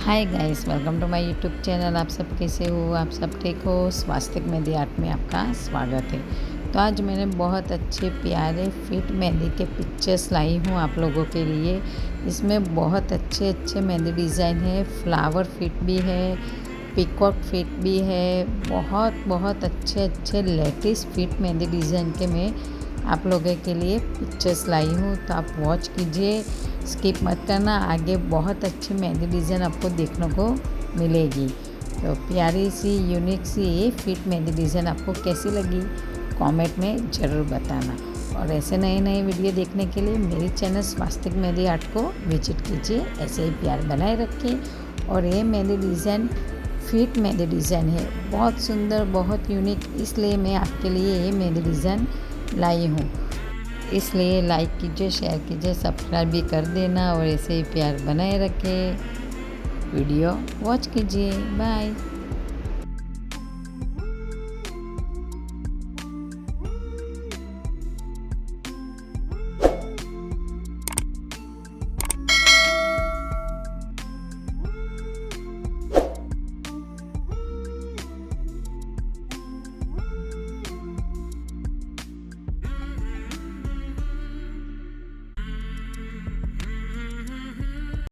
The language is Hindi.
Hi guys, welcome to my YouTube channel. आप सब कैसे हो? आप सब ठीक हो? स्वास्तिक मेहंदी आर्ट में आपका स्वागत है। तो आज मैंने बहुत अच्छे प्यारे फिट मेहंदी के पिक्चर्स लाई हूँ आप लोगों के लिए। इसमें बहुत अच्छे अच्छे मेहंदी डिज़ाइन है, फ्लावर फिट भी है, पीकॉक फिट भी है। बहुत बहुत अच्छे अच्छे लेटेस्ट फिट मेहंदी डिज़ाइन के मैं आप लोगों के लिए पिक्चर्स लाई हूँ, तो आप वॉच कीजिए, स्किप मत करना। आगे बहुत अच्छी मेहंदी डिज़ाइन आपको देखने को मिलेगी। तो प्यारी सी यूनिक सी ये फिट मेहंदी डिज़ाइन आपको कैसी लगी कमेंट में ज़रूर बताना। और ऐसे नए नए वीडियो देखने के लिए मेरी चैनल स्वास्तिक मेहंदी आर्ट को विजिट कीजिए। ऐसे ही प्यार बनाए रखें। और ये mehndi design fit mehndi design है, बहुत सुंदर, बहुत यूनिक, इसलिए मैं आपके लिए ये मेहंदी डिज़ाइन लाई हूँ। इसलिए लाइक कीजिए, शेयर कीजिए, सब्सक्राइब भी कर देना और ऐसे ही प्यार बनाए रखें। वीडियो वॉच कीजिए। बाय।